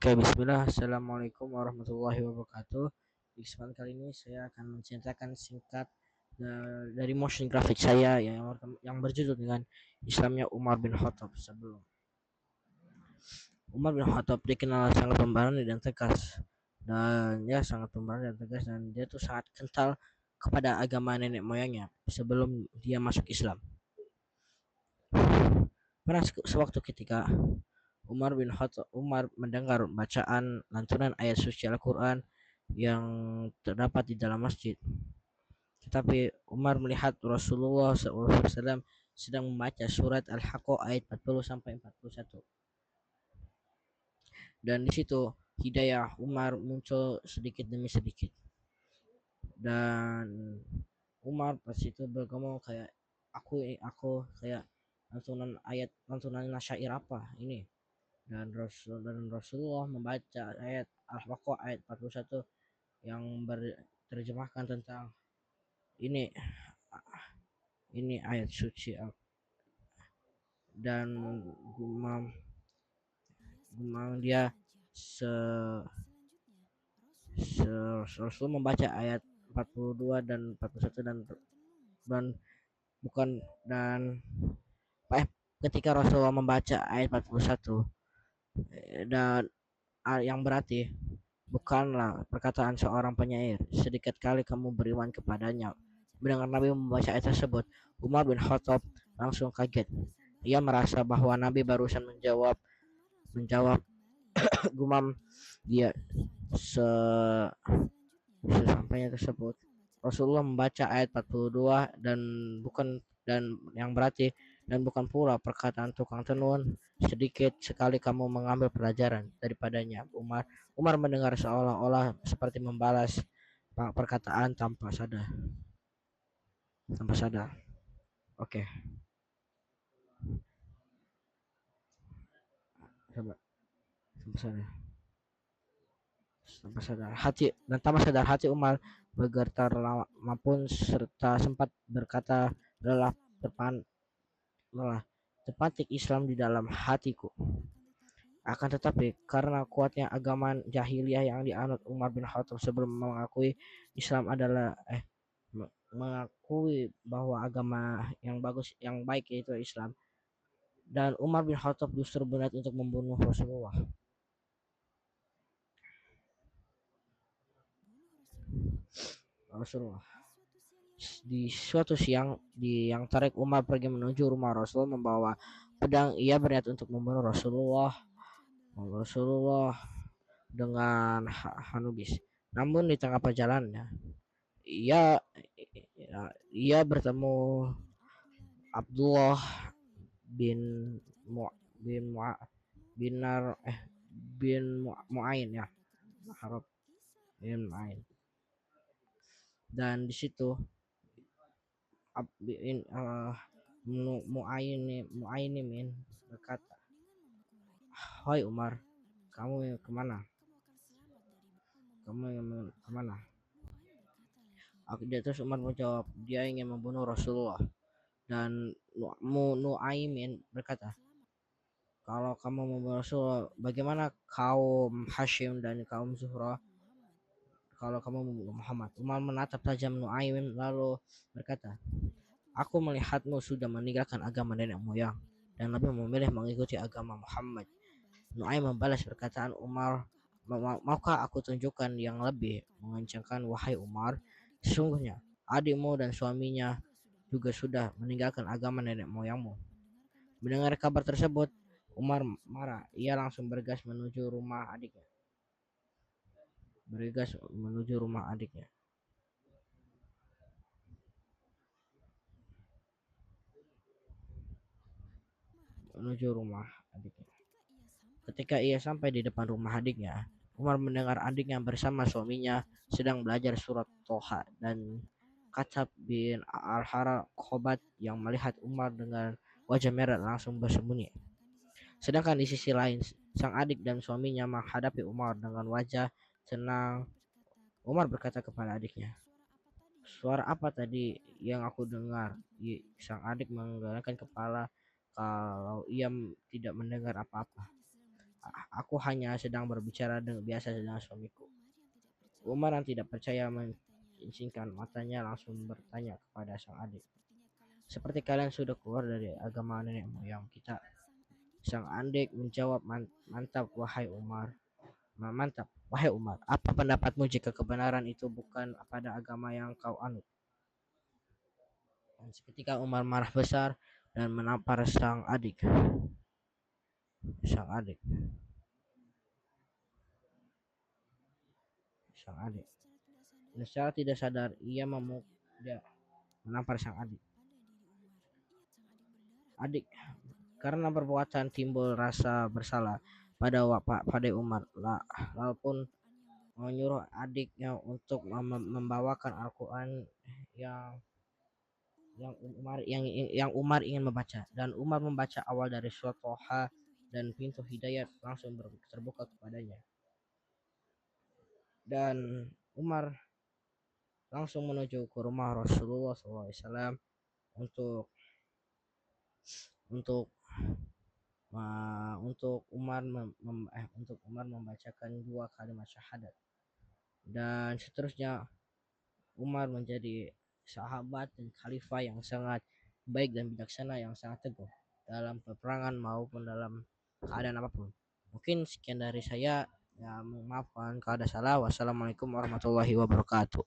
Oke, bismillah. Assalamualaikum warahmatullahi wabarakatuh. Di kesempatan kali ini saya akan menceritakan singkat dari motion graphic saya yang berjudul dengan Islamnya Umar bin Khattab. Sebelum Umar bin Khattab dikenal sangat pemberani dan tegas, dan ya sangat pemberani dan tegas, dan dia tuh sangat kental kepada agama nenek moyangnya sebelum dia masuk Islam. Pernah sewaktu ketika Umar mendengar bacaan lantunan ayat suci Al-Quran yang terdapat di dalam masjid. Tetapi Umar melihat Rasulullah SAW sedang membaca surat Al-Haqqah ayat 40 sampai 41. Dan di situ hidayah Umar muncul sedikit demi sedikit. Dan Umar pas itu bergumul kayak aku kayak lantunan nasyair apa ini. Dan Rasulullah membaca ayat Al-Baqarah ayat 41 yang berterjemahkan tentang ini ayat suci, dan gumam gumam dia se, se Rasul membaca ayat 42 dan 41 dan bukan dan ketika Rasulullah membaca ayat 41 dan yang berarti bukanlah perkataan seorang penyair. Sedikit kali kamu beriman kepadanya. Mendengar Nabi membaca ayat tersebut, Umar bin Khattab langsung kaget. Ia merasa bahwa Nabi barusan menjawab gumam dia. Sesampainya tersebut, Rasulullah membaca ayat 42 dan yang berarti dan bukan pula perkataan tukang tenun. Sedikit sekali kamu mengambil pelajaran daripadanya. Umar mendengar seolah-olah seperti membalas perkataan tanpa sadar. Oke, coba tanpa sadar. Tanpa sadar hati Umar bergetar maupun serta sempat berkata, lelah terpantik Islam di dalam hatiku. Akan tetapi karena kuatnya agama jahiliyah yang dianut Umar bin Khattab sebelum mengakui bahwa agama yang bagus yang baik yaitu Islam, dan Umar bin Khattab justru berniat untuk membunuh Rasulullah. Di suatu siang yang tarik, Umar pergi menuju rumah Rasul membawa pedang. Ia berniat untuk membunuh Rasulullah dengan Hanubis. Namun di tengah perjalanannya ia ia bertemu Abdullah bin Mu, bin Mu, binar bin Muain ya, Harab bin Muain. Dan di situ Muainimin berkata, "Hai Umar, kamu kemana? Kamu ingin kemana?" Terus Umar menjawab, dia ingin membunuh Rasulullah. Dan Nuaimin berkata, kalau kamu membunuh Rasulullah, bagaimana kaum Hashim dan kaum Zuhra kalau kamu membunuh Muhammad? Umar menatap tajam Nuaimin lalu berkata, aku melihatmu sudah meninggalkan agama nenek moyang dan lebih memilih mengikuti agama Muhammad. Nuaim membalas perkataan Umar, maukah aku tunjukkan yang lebih mengencangkan, wahai Umar? Sesungguhnya adikmu dan suaminya juga sudah meninggalkan agama nenek moyangmu. Mendengar kabar tersebut, Umar marah. Ia langsung bergegas menuju rumah adiknya. Ketika ia sampai di depan rumah adiknya, Umar mendengar adiknya bersama suaminya sedang belajar surat Toha, dan Katsab bin Al-Hara Khobat yang melihat Umar dengan wajah merah langsung bersembunyi. Sedangkan di sisi lain, sang adik dan suaminya menghadapi Umar dengan wajah tenang. Umar berkata kepada adiknya, suara apa tadi yang aku dengar? Sang adik menggelengkan kepala kalau ia tidak mendengar apa-apa. aku hanya sedang berbicara dengan biasa dengan suamiku. Umar yang tidak percaya mengizinkan matanya langsung bertanya kepada sang adik. Seperti kalian sudah keluar dari agama nenek moyang kita. Sang adik menjawab, mantap wahai Umar. Mantap, wahai Umar. Apa pendapatmu jika kebenaran itu bukan pada agama yang kau anut? Dan seketika Umar marah besar dan menampar sang adik. Sang adik. Sang adik. Dan secara tidak sadar ia menampar sang adik. Adik, karena perbuatan timbul rasa bersalah pada Umar. Lalu pun menyuruh adiknya untuk membawakan Al-Quran yang yang Umar ingin membaca, dan Umar membaca awal dari surat Toha dan pintu hidayat langsung terbuka kepadanya, dan Umar langsung menuju ke rumah Rasulullah SAW untuk untuk untuk Umar membacakan 2 kalimat syahadat, dan seterusnya Umar menjadi sahabat dan khalifah yang sangat baik dan bijaksana, yang sangat teguh dalam peperangan maupun dalam keadaan apapun. Mungkin sekian dari saya. Ya, maafkan kalau ada salah. Wassalamualaikum warahmatullahi wabarakatuh.